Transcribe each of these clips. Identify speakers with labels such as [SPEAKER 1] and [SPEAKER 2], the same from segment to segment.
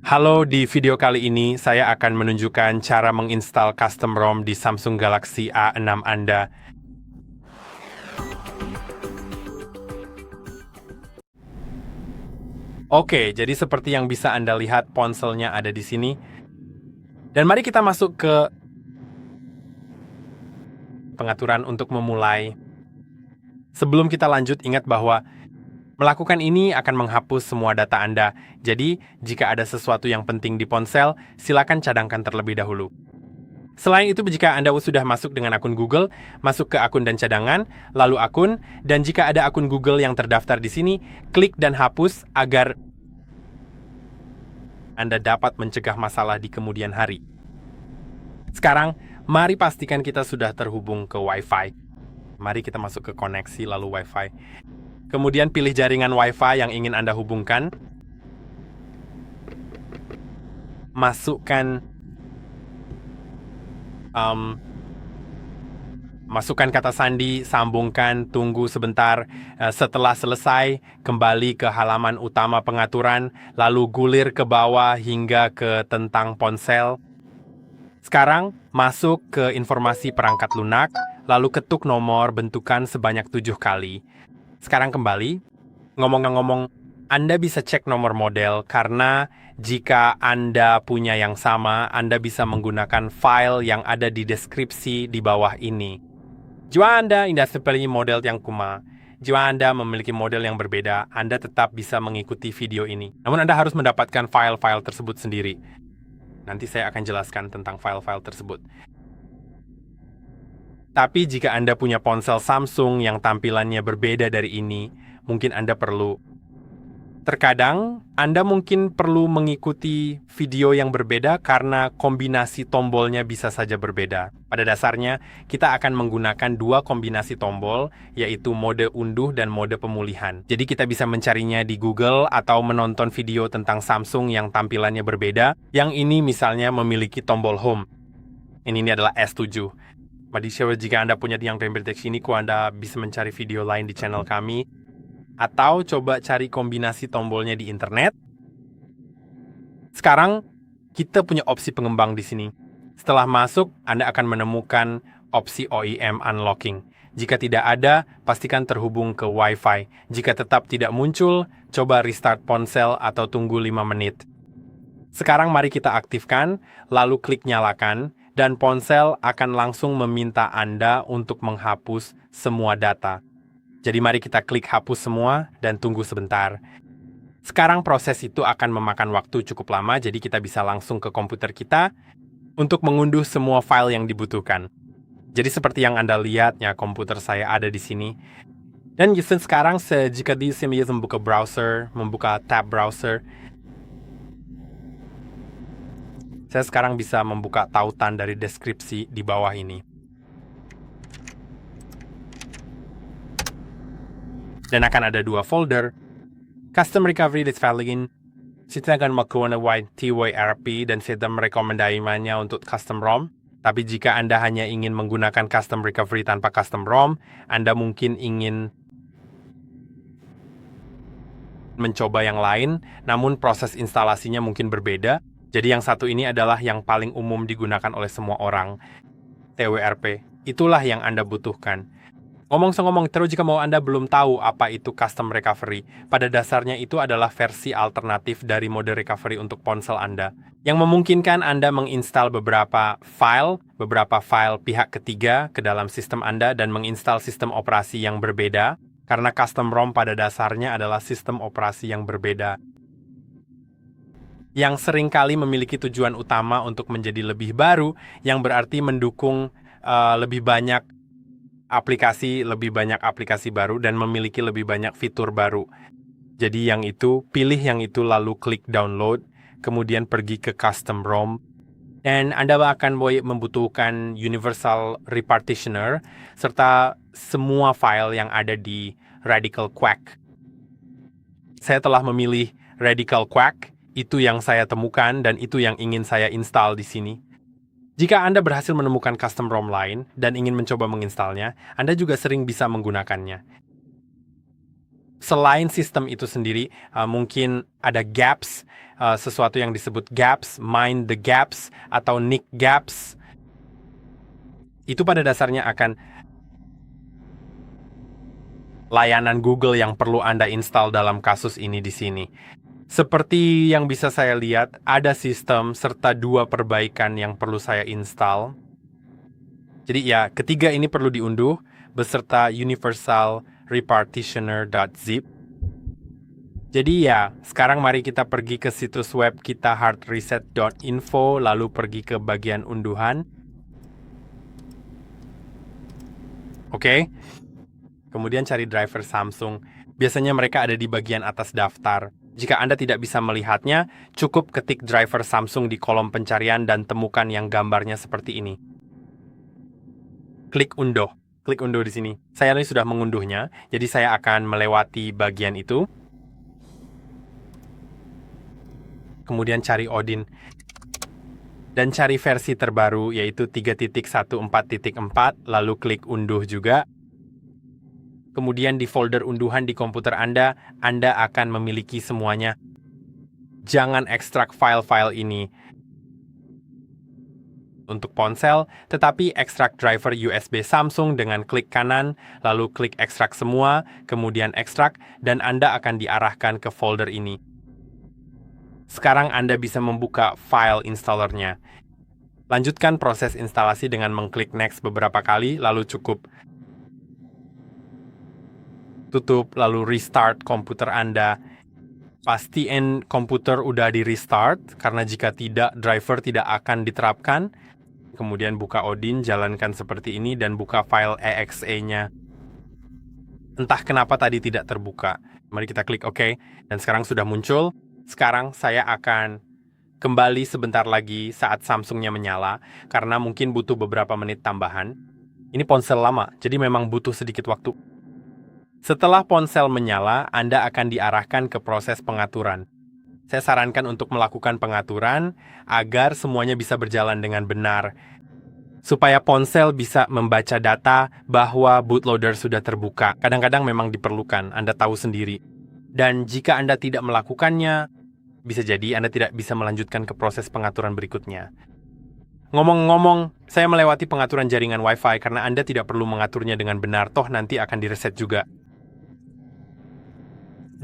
[SPEAKER 1] Halo, di video kali ini saya akan menunjukkan cara menginstal custom ROM di Samsung Galaxy A6 Anda. Oke, jadi seperti yang bisa Anda lihat, ponselnya ada di sini. Dan mari kita masuk ke pengaturan untuk memulai. Sebelum kita lanjut, ingat bahwa melakukan ini akan menghapus semua data Anda. Jadi, jika ada sesuatu yang penting di ponsel, silakan cadangkan terlebih dahulu. Selain itu, jika Anda sudah masuk dengan akun Google, masuk ke akun dan cadangan, lalu akun, dan jika ada akun Google yang terdaftar di sini, klik dan hapus agar Anda dapat mencegah masalah di kemudian hari. Sekarang, mari pastikan kita sudah terhubung ke Wi-Fi. Mari kita masuk ke koneksi lalu Wi-Fi. Kemudian pilih jaringan Wi-Fi yang ingin Anda hubungkan. Masukkan kata sandi, sambungkan, tunggu sebentar. Setelah selesai, kembali ke halaman utama pengaturan, lalu gulir ke bawah hingga ke tentang ponsel. Sekarang, masuk ke informasi perangkat lunak, lalu ketuk nomor bentukan sebanyak 7 kali. Sekarang kembali. Ngomong-ngomong, Anda bisa cek nomor model karena jika Anda punya yang sama, Anda bisa menggunakan file yang ada di deskripsi di bawah ini. Jika Anda tidak seperti model yang kuma, jika Anda memiliki model yang berbeda, Anda tetap bisa mengikuti video ini. Namun Anda harus mendapatkan file-file tersebut sendiri. Nanti saya akan jelaskan tentang file-file tersebut. Tapi jika Anda punya ponsel Samsung yang tampilannya berbeda dari ini, mungkin Anda perlu. Terkadang, Anda mungkin perlu mengikuti video yang berbeda karena kombinasi tombolnya bisa saja berbeda. Pada dasarnya, kita akan menggunakan dua kombinasi tombol, yaitu mode unduh dan mode pemulihan. Jadi kita bisa mencarinya di Google atau menonton video tentang Samsung yang tampilannya berbeda. Yang ini misalnya memiliki tombol home. Ini adalah S7. Jika Anda punya yang pemberdeksi ini, Anda bisa mencari video lain di channel kami. Atau coba cari kombinasi tombolnya di internet. Sekarang, kita punya opsi pengembang di sini. Setelah masuk, Anda akan menemukan opsi OEM Unlocking. Jika tidak ada, pastikan terhubung ke Wi-Fi. Jika tetap tidak muncul, coba restart ponsel atau tunggu 5 menit. Sekarang mari kita aktifkan, lalu klik nyalakan, dan ponsel akan langsung meminta Anda untuk menghapus semua data. Jadi mari kita klik hapus semua dan tunggu sebentar. Sekarang proses itu akan memakan waktu cukup lama, jadi kita bisa langsung ke komputer kita untuk mengunduh semua file yang dibutuhkan. Jadi seperti yang Anda lihat, ya, komputer saya ada di sini. Dan sekarang jika saya membuka browser, membuka tab browser, saya sekarang bisa membuka tautan dari deskripsi di bawah ini. Dan akan ada dua folder, Custom Recovery dan Filing. Kita akan melakukan TYRP dan kita merekomendasikannya untuk custom ROM. Tapi jika Anda hanya ingin menggunakan Custom Recovery tanpa custom ROM, Anda mungkin ingin mencoba yang lain, namun proses instalasinya mungkin berbeda. Jadi yang satu ini adalah yang paling umum digunakan oleh semua orang, TWRP. Itulah yang Anda butuhkan. Ngomong-ngomong, terus jika mau Anda belum tahu apa itu Custom Recovery, pada dasarnya itu adalah versi alternatif dari mode recovery untuk ponsel Anda, yang memungkinkan Anda menginstal beberapa file pihak ketiga ke dalam sistem Anda dan menginstal sistem operasi yang berbeda, karena custom ROM pada dasarnya adalah sistem operasi yang berbeda, yang seringkali memiliki tujuan utama untuk menjadi lebih baru, yang berarti mendukung lebih banyak aplikasi baru dan memiliki lebih banyak fitur baru. Jadi pilih yang itu lalu klik download, kemudian pergi ke custom ROM, dan Anda akan membutuhkan universal repartitioner serta semua file yang ada di Radical Quack. Saya telah memilih Radical Quack, itu yang saya temukan dan itu yang ingin saya install di sini. Jika Anda berhasil menemukan custom ROM lain dan ingin mencoba menginstalnya, Anda juga sering bisa menggunakannya. Selain sistem itu sendiri, mungkin ada gaps, sesuatu yang disebut gaps, mind the gaps, atau nick gaps. Itu pada dasarnya akan layanan Google yang perlu Anda install dalam kasus ini di sini. Seperti yang bisa saya lihat, ada sistem serta 2 perbaikan yang perlu saya install. Jadi ya, ketiga ini perlu diunduh beserta universal repartitioner.zip. Jadi ya, sekarang mari kita pergi ke situs web kita hardreset.info, lalu pergi ke bagian unduhan. Oke. Kemudian cari driver Samsung. Biasanya mereka ada di bagian atas daftar. Jika Anda tidak bisa melihatnya, cukup ketik driver Samsung di kolom pencarian dan temukan yang gambarnya seperti ini. Klik unduh. Klik unduh di sini. Saya ini sudah mengunduhnya, jadi saya akan melewati bagian itu. Kemudian cari Odin. Dan cari versi terbaru, yaitu 3.14.4, lalu klik unduh juga. Kemudian di folder unduhan di komputer Anda akan memiliki semuanya. Jangan ekstrak file-file ini untuk ponsel, tetapi ekstrak driver USB Samsung dengan klik kanan, lalu klik ekstrak semua, kemudian ekstrak, dan Anda akan diarahkan ke folder ini. Sekarang Anda bisa membuka file installernya. Lanjutkan proses instalasi dengan mengklik next beberapa kali, lalu cukup tutup, lalu restart komputer Anda. Pastiin komputer udah di restart, karena jika tidak, driver tidak akan diterapkan. Kemudian buka Odin, jalankan seperti ini, dan buka file exe-nya. Entah kenapa tadi tidak terbuka. Mari kita klik OK, dan sekarang sudah muncul. Sekarang saya akan kembali sebentar lagi saat Samsungnya menyala, karena mungkin butuh beberapa menit tambahan. Ini ponsel lama, jadi memang butuh sedikit waktu. Setelah ponsel menyala, Anda akan diarahkan ke proses pengaturan. Saya sarankan untuk melakukan pengaturan agar semuanya bisa berjalan dengan benar. Supaya ponsel bisa membaca data bahwa bootloader sudah terbuka. Kadang-kadang memang diperlukan, Anda tahu sendiri. Dan jika Anda tidak melakukannya, bisa jadi Anda tidak bisa melanjutkan ke proses pengaturan berikutnya. Ngomong-ngomong, saya melewati pengaturan jaringan Wi-Fi karena Anda tidak perlu mengaturnya dengan benar, toh nanti akan direset juga.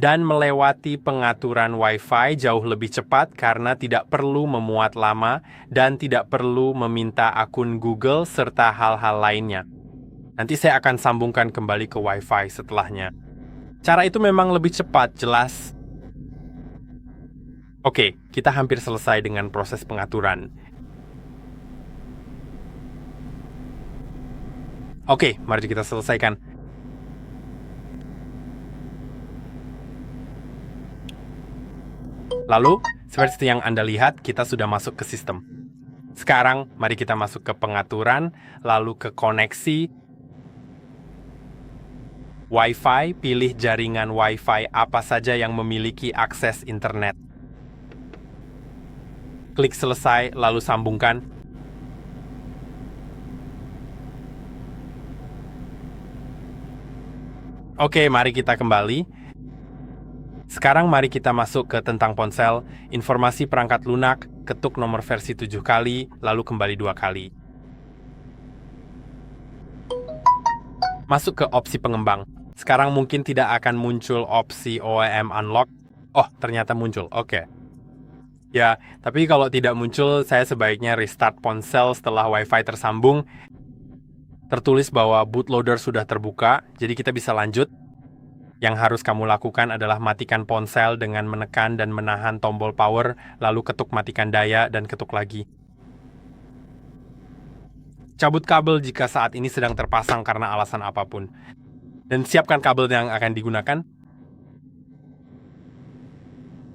[SPEAKER 1] Dan melewati pengaturan Wi-Fi jauh lebih cepat karena tidak perlu memuat lama dan tidak perlu meminta akun Google serta hal-hal lainnya. Nanti saya akan sambungkan kembali ke Wi-Fi setelahnya. Cara itu memang lebih cepat, jelas. Oke, kita hampir selesai dengan proses pengaturan. Oke, mari kita selesaikan. Lalu, seperti yang Anda lihat, kita sudah masuk ke sistem. Sekarang, mari kita masuk ke pengaturan, lalu ke koneksi Wi-Fi, pilih jaringan Wi-Fi apa saja yang memiliki akses internet. Klik selesai, lalu sambungkan. Oke, mari kita kembali. Sekarang mari kita masuk ke tentang ponsel, informasi perangkat lunak, ketuk nomor versi 7 kali, lalu kembali 2 kali. Masuk ke opsi pengembang. Sekarang mungkin tidak akan muncul opsi OEM Unlock. Oh, ternyata muncul, oke. Ya, tapi kalau tidak muncul, saya sebaiknya restart ponsel setelah Wi-Fi tersambung. Tertulis bahwa bootloader sudah terbuka, jadi kita bisa lanjut. Yang harus kamu lakukan adalah matikan ponsel dengan menekan dan menahan tombol power, lalu ketuk matikan daya dan ketuk lagi. Cabut kabel jika saat ini sedang terpasang karena alasan apapun. Dan siapkan kabel yang akan digunakan.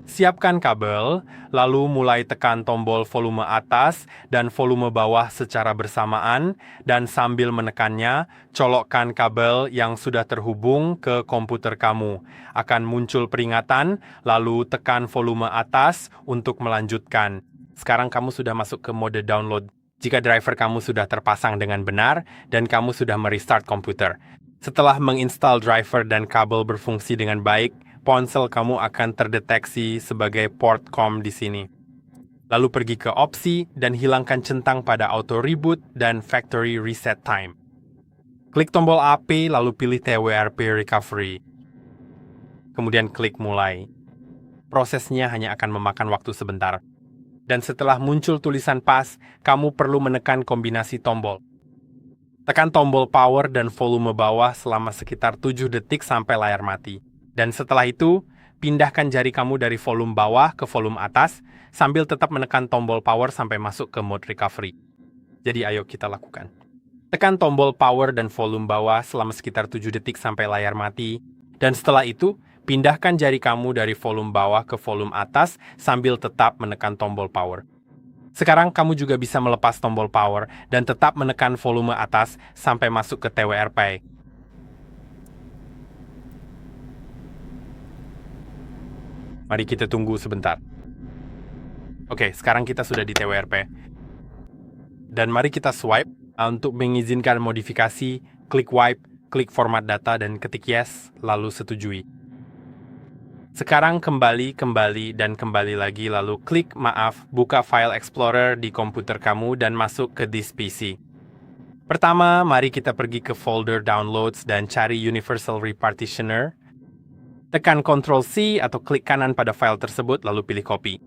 [SPEAKER 1] Siapkan kabel, lalu mulai tekan tombol volume atas dan volume bawah secara bersamaan, dan sambil menekannya, colokkan kabel yang sudah terhubung ke komputer kamu. Akan muncul peringatan, lalu tekan volume atas untuk melanjutkan. Sekarang kamu sudah masuk ke mode download. Jika driver kamu sudah terpasang dengan benar, dan kamu sudah merestart komputer. Setelah menginstal driver dan kabel berfungsi dengan baik, ponsel kamu akan terdeteksi sebagai port COM di sini. Lalu pergi ke opsi dan hilangkan centang pada auto reboot dan factory reset time. Klik tombol AP lalu pilih TWRP recovery. Kemudian klik mulai. Prosesnya hanya akan memakan waktu sebentar. Dan setelah muncul tulisan pas, kamu perlu menekan kombinasi tombol. Tekan tombol power dan volume bawah selama sekitar 7 detik sampai layar mati. Dan setelah itu, pindahkan jari kamu dari volume bawah ke volume atas sambil tetap menekan tombol power sampai masuk ke mode recovery. Jadi ayo kita lakukan. Tekan tombol power dan volume bawah selama sekitar 7 detik sampai layar mati. Dan setelah itu, pindahkan jari kamu dari volume bawah ke volume atas sambil tetap menekan tombol power. Sekarang kamu juga bisa melepas tombol power dan tetap menekan volume atas sampai masuk ke TWRP. Mari kita tunggu sebentar. Oke, sekarang kita sudah di TWRP. Dan mari kita swipe untuk mengizinkan modifikasi, klik wipe, klik format data dan ketik yes, lalu setujui. Sekarang kembali lagi lalu klik buka File Explorer di komputer kamu dan masuk ke this PC. Pertama, mari kita pergi ke folder Downloads dan cari Universal Repartitioner. Tekan Ctrl+C atau klik kanan pada file tersebut lalu pilih copy.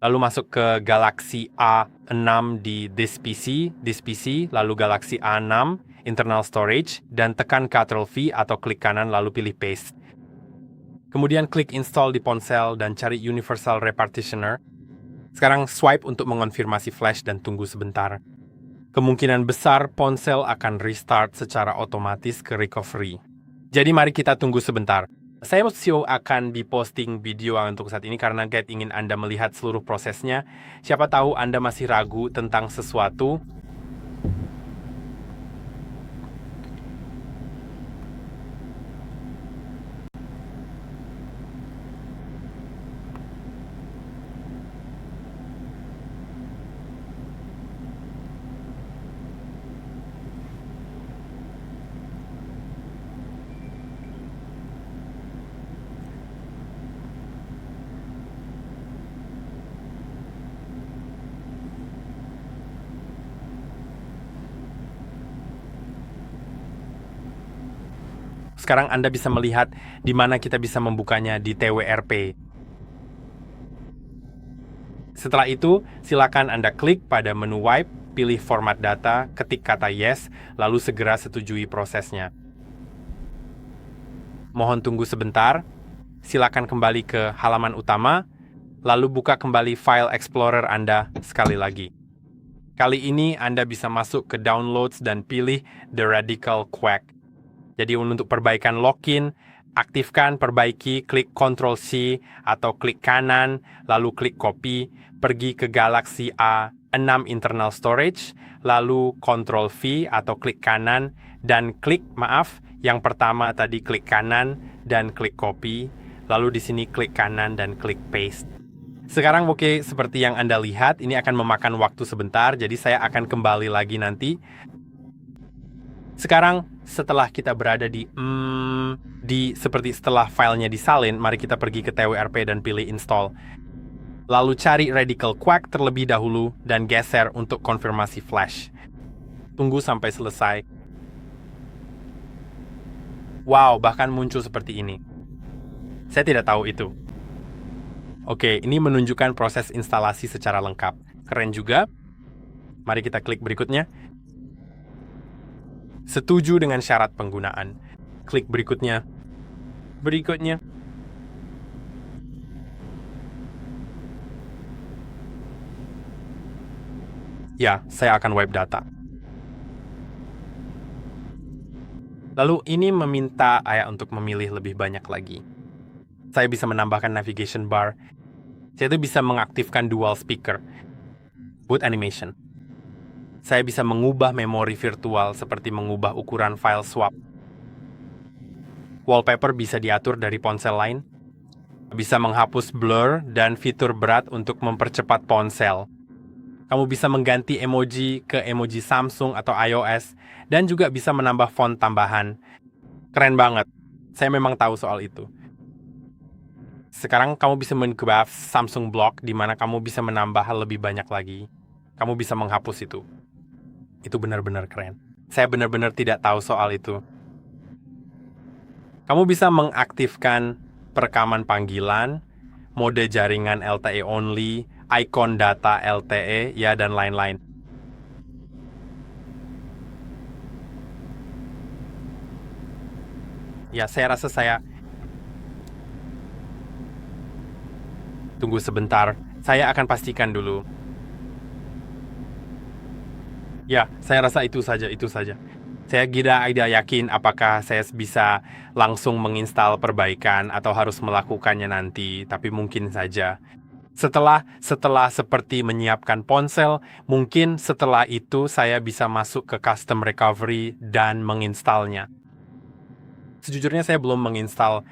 [SPEAKER 1] Lalu masuk ke Galaxy A6 di this PC, lalu Galaxy A6, Internal Storage, dan tekan Ctrl+V atau klik kanan lalu pilih Paste. Kemudian klik install di ponsel dan cari Universal Repartitioner. Sekarang swipe untuk mengonfirmasi flash dan tunggu sebentar. Kemungkinan besar ponsel akan restart secara otomatis ke recovery. Jadi mari kita tunggu sebentar. Saya akan posting video untuk saat ini karena Guide ingin Anda melihat seluruh prosesnya. Siapa tahu Anda masih ragu tentang sesuatu. Sekarang Anda bisa melihat di mana kita bisa membukanya di TWRP. Setelah itu, silakan Anda klik pada menu wipe, pilih format data, ketik kata yes, lalu segera setujui prosesnya. Mohon tunggu sebentar. Silakan kembali ke halaman utama, lalu buka kembali File Explorer Anda sekali lagi. Kali ini Anda bisa masuk ke Downloads dan pilih The Radical Quack. Jadi untuk perbaikan login, aktifkan, perbaiki, klik Ctrl+C atau klik kanan, lalu klik copy, pergi ke Galaxy A6 Internal Storage, lalu Ctrl+V atau klik kanan, dan klik, yang pertama tadi klik kanan dan klik copy, lalu di sini klik kanan dan klik paste. Sekarang seperti yang Anda lihat, ini akan memakan waktu sebentar, jadi saya akan kembali lagi nanti. Sekarang, setelah kita berada seperti setelah filenya disalin, mari kita pergi ke TWRP dan pilih install. Lalu cari Radical Quack terlebih dahulu dan geser untuk konfirmasi flash. Tunggu sampai selesai. Wow, bahkan muncul seperti ini. Saya tidak tahu itu. Oke, ini menunjukkan proses instalasi secara lengkap. Keren juga. Mari kita klik berikutnya. Setuju dengan syarat penggunaan. Klik berikutnya. Ya, saya akan wipe data. Lalu ini meminta saya untuk memilih lebih banyak lagi. Saya bisa menambahkan navigation bar. Saya bisa mengaktifkan dual speaker. Boot animation. Saya bisa mengubah memori virtual seperti mengubah ukuran file swap. Wallpaper bisa diatur dari ponsel lain. Bisa menghapus blur dan fitur berat untuk mempercepat ponsel. Kamu bisa mengganti emoji ke emoji Samsung atau iOS, dan juga bisa menambah font tambahan. Keren banget. Saya memang tahu soal itu. Sekarang kamu bisa menggraf Samsung Block di mana kamu bisa menambah lebih banyak lagi. Kamu bisa menghapus itu. Itu benar-benar keren. Saya benar-benar tidak tahu soal itu. Kamu bisa mengaktifkan perekaman panggilan, mode jaringan LTE only, icon data LTE, ya, dan lain-lain. Ya, saya rasa saya... Tunggu sebentar, saya akan pastikan dulu. Ya, saya rasa itu saja, itu saja. Saya tidak yakin apakah saya bisa langsung menginstal perbaikan atau harus melakukannya nanti, tapi mungkin saja. Setelah seperti menyiapkan ponsel, mungkin setelah itu saya bisa masuk ke custom recovery dan menginstalnya. Sejujurnya saya belum menginstal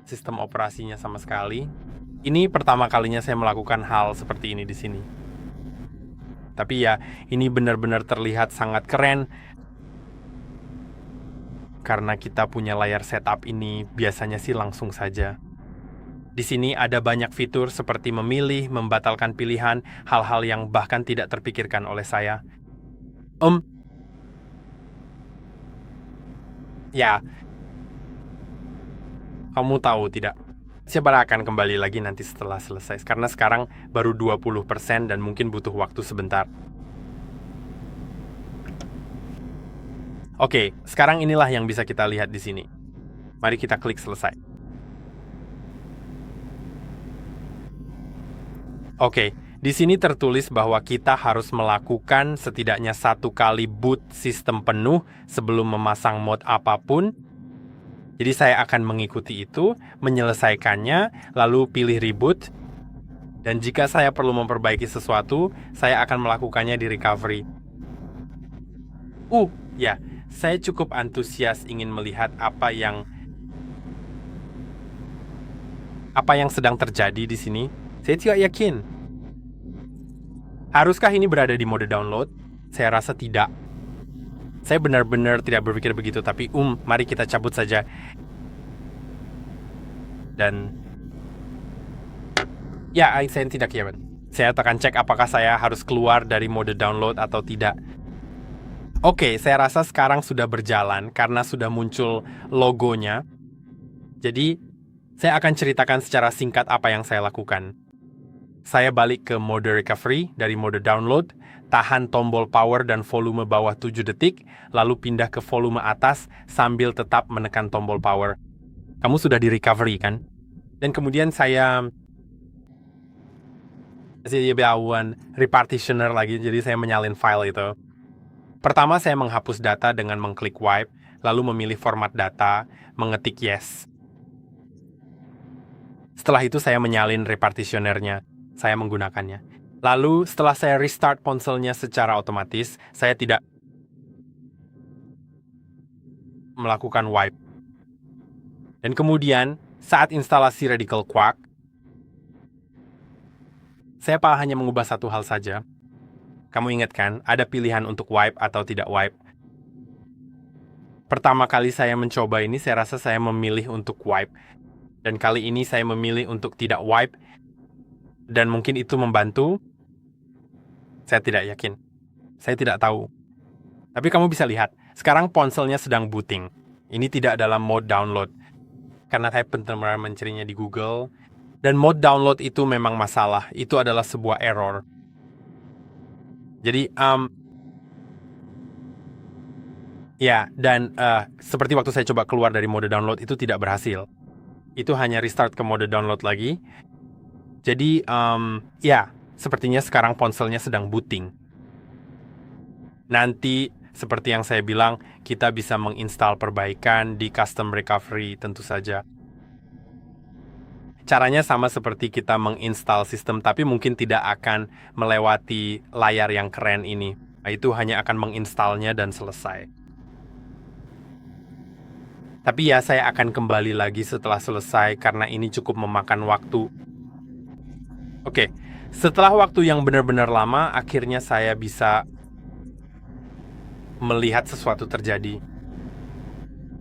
[SPEAKER 1] sistem operasinya sama sekali. Ini pertama kalinya saya melakukan hal seperti ini di sini. Tapi ya, ini benar-benar terlihat sangat keren. Karena kita punya layar setup ini, biasanya sih langsung saja. Di sini ada banyak fitur seperti memilih, membatalkan pilihan, hal-hal yang bahkan tidak terpikirkan oleh saya. Ya, kamu tahu tidak? Saya akan kembali lagi nanti setelah selesai, karena sekarang baru 20% dan mungkin butuh waktu sebentar. Oke, sekarang inilah yang bisa kita lihat di sini. Mari kita klik selesai. Oke, di sini tertulis bahwa kita harus melakukan setidaknya 1 kali boot sistem penuh sebelum memasang mod apapun. Jadi saya akan mengikuti itu, menyelesaikannya, lalu pilih reboot. Dan jika saya perlu memperbaiki sesuatu, saya akan melakukannya di recovery. Ya, saya cukup antusias ingin melihat apa yang sedang terjadi di sini. Saya tidak yakin. Haruskah ini berada di mode download? Saya rasa tidak. Saya benar-benar tidak berpikir begitu, tapi mari kita cabut saja. Dan ya, saya tidak yakin. Saya akan cek apakah saya harus keluar dari mode download atau tidak. Oke, saya rasa sekarang sudah berjalan karena sudah muncul logonya. Jadi, saya akan ceritakan secara singkat apa yang saya lakukan. Saya balik ke mode recovery dari mode download, tahan tombol power dan volume bawah 7 detik, lalu pindah ke volume atas sambil tetap menekan tombol power. Kamu sudah di recovery, kan? Dan kemudian saya bawain repartitioner lagi, jadi saya menyalin file itu. Pertama, saya menghapus data dengan mengklik wipe, lalu memilih format data, mengetik yes. Setelah itu saya menyalin repartitionernya, saya menggunakannya. Lalu setelah saya restart ponselnya secara otomatis, saya tidak melakukan wipe. Dan kemudian, saat instalasi Radical Quark, saya hanya mengubah satu hal saja. Kamu ingat kan, ada pilihan untuk wipe atau tidak wipe. Pertama kali saya mencoba ini, saya rasa saya memilih untuk wipe. Dan kali ini saya memilih untuk tidak wipe. Dan mungkin itu membantu. Saya tidak yakin. Saya tidak tahu. Tapi kamu bisa lihat, sekarang ponselnya sedang booting. Ini tidak dalam mode download. Karena saya benar-benar mencarinya di Google. Dan mode download itu memang masalah. Itu adalah sebuah error. Jadi, ya, dan seperti waktu saya coba keluar dari mode download itu tidak berhasil. Itu hanya restart ke mode download lagi. Jadi, ya, sepertinya sekarang ponselnya sedang booting. Nanti, seperti yang saya bilang, kita bisa menginstal perbaikan di custom recovery tentu saja. Caranya sama seperti kita menginstal sistem, tapi mungkin tidak akan melewati layar yang keren ini. Itu hanya akan menginstalnya dan selesai. Tapi ya, saya akan kembali lagi setelah selesai karena ini cukup memakan waktu. Oke, Setelah waktu yang benar-benar lama, akhirnya saya bisa melihat sesuatu terjadi.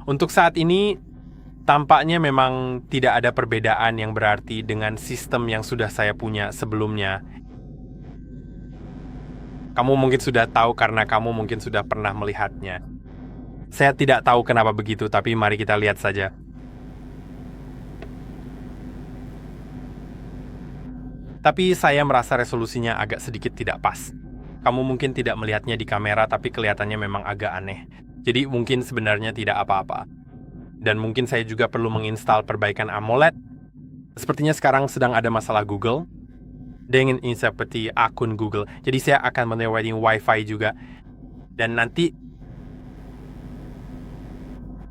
[SPEAKER 1] Untuk saat ini, tampaknya memang tidak ada perbedaan yang berarti dengan sistem yang sudah saya punya sebelumnya. Kamu mungkin sudah tahu karena kamu mungkin sudah pernah melihatnya. Saya tidak tahu kenapa begitu, tapi mari kita lihat saja. Tapi saya merasa resolusinya agak sedikit tidak pas. Kamu mungkin tidak melihatnya di kamera, tapi kelihatannya memang agak aneh. Jadi mungkin sebenarnya tidak apa-apa. Dan mungkin saya juga perlu menginstal perbaikan AMOLED. Sepertinya sekarang sedang ada masalah Google dengan seperti akun Google. Jadi saya akan melewati Wi-Fi juga. Dan nanti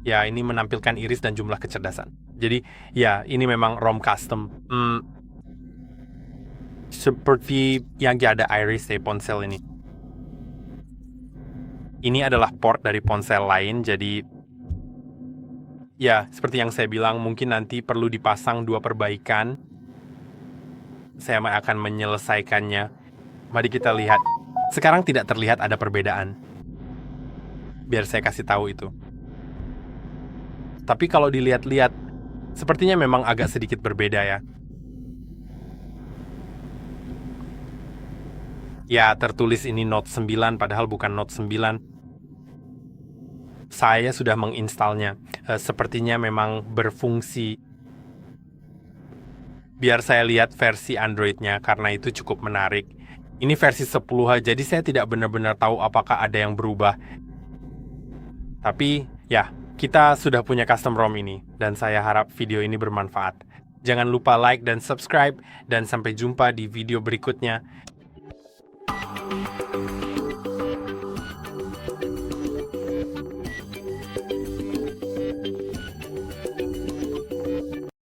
[SPEAKER 1] ya ini menampilkan iris dan jumlah kecerdasan. Jadi ya ini memang ROM custom. Seperti yang ada iris di ponsel ini. Ini adalah port dari ponsel lain, jadi ya, seperti yang saya bilang, mungkin nanti perlu dipasang 2 perbaikan. Saya akan menyelesaikannya. Mari kita lihat. Sekarang tidak terlihat ada perbedaan. Biar saya kasih tahu itu. Tapi kalau dilihat-lihat, sepertinya memang agak sedikit berbeda ya. Ya, tertulis ini Note 9, padahal bukan Note 9. Saya sudah menginstalnya. Sepertinya memang berfungsi. Biar saya lihat versi Android-nya, karena itu cukup menarik. Ini versi 10, jadi saya tidak benar-benar tahu apakah ada yang berubah. Tapi, ya, kita sudah punya custom ROM ini, dan saya harap video ini bermanfaat. Jangan lupa like dan subscribe, dan sampai jumpa di video berikutnya.